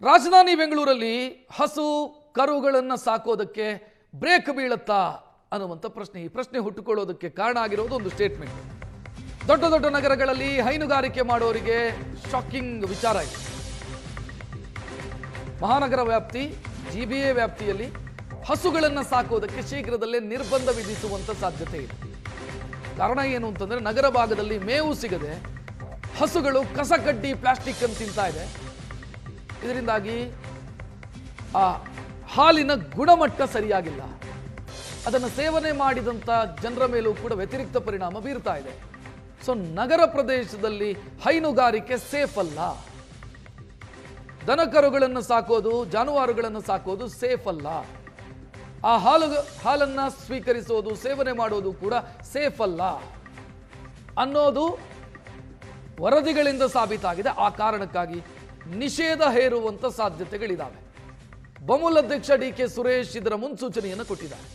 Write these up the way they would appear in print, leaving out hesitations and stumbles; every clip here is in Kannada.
ರಾಜಧಾನಿ ಬೆಂಗಳೂರಲ್ಲಿ ಹಸು ಕರುಗಳನ್ನು ಸಾಕೋದಕ್ಕೆ ಬ್ರೇಕ್ ಬೀಳುತ್ತಾ ಅನ್ನುವಂಥ ಪ್ರಶ್ನೆ. ಈ ಪ್ರಶ್ನೆ ಹುಟ್ಟುಕೊಳ್ಳೋದಕ್ಕೆ ಕಾರಣ ಆಗಿರೋದು ಒಂದು ಸ್ಟೇಟ್ಮೆಂಟ್. ದೊಡ್ಡ ದೊಡ್ಡ ನಗರಗಳಲ್ಲಿ ಹೈನುಗಾರಿಕೆ ಮಾಡೋರಿಗೆ ಶಾಕಿಂಗ್ ವಿಚಾರ ಇದೆ. ಮಹಾನಗರ ವ್ಯಾಪ್ತಿ GBA ವ್ಯಾಪ್ತಿಯಲ್ಲಿ ಹಸುಗಳನ್ನು ಸಾಕೋದಕ್ಕೆ ಶೀಘ್ರದಲ್ಲೇ ನಿರ್ಬಂಧ ವಿಧಿಸುವಂತ ಸಾಧ್ಯತೆ ಇದೆ. ಕಾರಣ ಏನು ಅಂತಂದ್ರೆ, ನಗರ ಭಾಗದಲ್ಲಿ ಮೇವು ಸಿಗದೆ ಹಸುಗಳು ಕಸಕಡ್ಡಿ ಪ್ಲಾಸ್ಟಿಕ್ ಅನ್ನು ತಿಂತಾ ಇದೆ. ಇದರಿಂದಾಗಿ ಆ ಹಾಲಿನ ಗುಣಮಟ್ಟ ಸರಿಯಾಗಿಲ್ಲ. ಅದನ್ನು ಸೇವನೆ ಮಾಡಿದಂಥ ಜನರ ಮೇಲೂ ಕೂಡ ವ್ಯತಿರಿಕ್ತ ಪರಿಣಾಮ ಬೀರ್ತಾ ಇದೆ. ಸೊ ನಗರ ಪ್ರದೇಶದಲ್ಲಿ ಹೈನುಗಾರಿಕೆ ಸೇಫ್ ಅಲ್ಲ. ದನಕರುಗಳನ್ನು ಸಾಕೋದು, ಜಾನುವಾರುಗಳನ್ನು ಸಾಕೋದು ಸೇಫ್ ಅಲ್ಲ. ಆ ಹಾಲನ್ನು ಸ್ವೀಕರಿಸೋದು, ಸೇವನೆ ಮಾಡೋದು ಕೂಡ ಸೇಫ್ ಅಲ್ಲ ಅನ್ನೋದು ವರದಿಗಳಿಂದ ಸಾಬೀತಾಗಿದೆ. ಆ ಕಾರಣಕ್ಕಾಗಿ ನಿಷೇಧ ಹೇರುವಂತ ಸಾಧ್ಯತೆಗಳಿದ್ದಾವೆ. ಬಮೂಲ್ ಅಧ್ಯಕ್ಷ DK ಸುರೇಶ್ ಇದರ ಮುನ್ಸೂಚನೆಯನ್ನು ಕೊಟ್ಟಿದ್ದಾರೆ.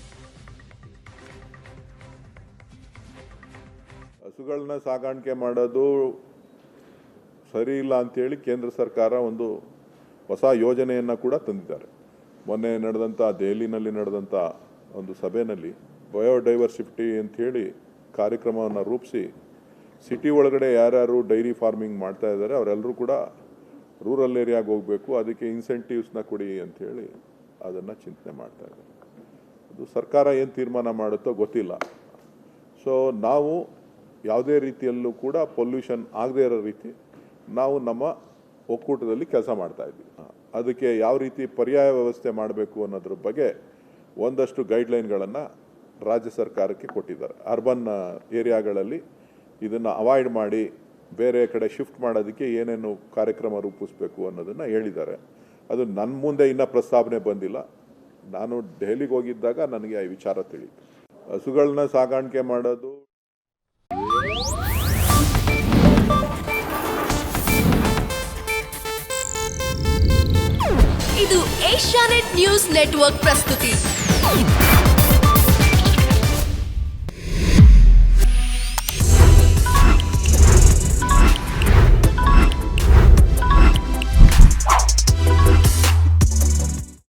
ಹಸುಗಳನ್ನ ಸಾಗಾಣಿಕೆ ಮಾಡೋದು ಸರಿ ಇಲ್ಲ ಅಂತೇಳಿ ಕೇಂದ್ರ ಸರ್ಕಾರ ಒಂದು ಹೊಸ ಯೋಜನೆಯನ್ನು ಕೂಡ ತಂದಿದ್ದಾರೆ. ಮೊನ್ನೆ ನಡೆದಂಥ ದೆಹಲಿನಲ್ಲಿ ನಡೆದಂಥ ಒಂದು ಸಭೆಯಲ್ಲಿ ಬಯೋಡೈವರ್ಸಿಟಿ ಅಂಥೇಳಿ ಕಾರ್ಯಕ್ರಮವನ್ನು ರೂಪಿಸಿ ಸಿಟಿ ಒಳಗಡೆ ಯಾರ್ಯಾರು ಡೈರಿ ಫಾರ್ಮಿಂಗ್ ಮಾಡ್ತಾ ಇದ್ದಾರೆ ಅವರೆಲ್ಲರೂ ಕೂಡ ರೂರಲ್ ಏರಿಯಾಗೆ ಹೋಗಬೇಕು, ಅದಕ್ಕೆ ಇನ್ಸೆಂಟಿವ್ಸ್ನ ಕೊಡಿ ಅಂಥೇಳಿ ಅದನ್ನು ಚಿಂತನೆ ಮಾಡ್ತಾ ಇದ್ದಾರೆ. ಅದು ಸರ್ಕಾರ ಏನು ತೀರ್ಮಾನ ಮಾಡುತ್ತೋ ಗೊತ್ತಿಲ್ಲ. ಸೊ ನಾವು ಯಾವುದೇ ರೀತಿಯಲ್ಲೂ ಕೂಡ ಪೊಲ್ಯೂಷನ್ ಆಗದೇ ಇರೋ ರೀತಿ ನಾವು ನಮ್ಮ ಒಕ್ಕೂಟದಲ್ಲಿ ಕೆಲಸ ಮಾಡ್ತಾ ಇದ್ದೀವಿ. ಅದಕ್ಕೆ ಯಾವ ರೀತಿ ಪರ್ಯಾಯ ವ್ಯವಸ್ಥೆ ಮಾಡಬೇಕು ಅನ್ನೋದ್ರ ಬಗ್ಗೆ ಒಂದಷ್ಟು ಗೈಡ್ಲೈನ್ಗಳನ್ನು ರಾಜ್ಯ ಸರ್ಕಾರಕ್ಕೆ ಕೊಟ್ಟಿದ್ದಾರೆ. ಅರ್ಬನ್ ಏರಿಯಾಗಳಲ್ಲಿ ಇದನ್ನು ಅವಾಯ್ಡ್ ಮಾಡಿ ಬೇರೆ ಕಡೆ ಶಿಫ್ಟ್ ಮಾಡೋದಕ್ಕೆ ಏನೇನು ಕಾರ್ಯಕ್ರಮ ರೂಪಿಸಬೇಕು ಅನ್ನೋದನ್ನು ಹೇಳಿದ್ದಾರೆ. ಅದು ನನ್ನ ಮುಂದೆ ಇನ್ನೂ ಪ್ರಸ್ತಾವನೆ ಬಂದಿಲ್ಲ. ನಾನು ದೆಹಲಿಗೆ ಹೋಗಿದ್ದಾಗ ನನಗೆ ಈ ವಿಚಾರ ತಿಳಿಯಿತು. ಹಸುಗಳನ್ನ ಸಾಗಾಣಿಕೆ ಮಾಡೋದು ಇದು ಏಷ್ಯಾನೆಟ್ ನ್ಯೂಸ್ ನೆಟ್ವರ್ಕ್ ಪ್ರಸ್ತುತಿ.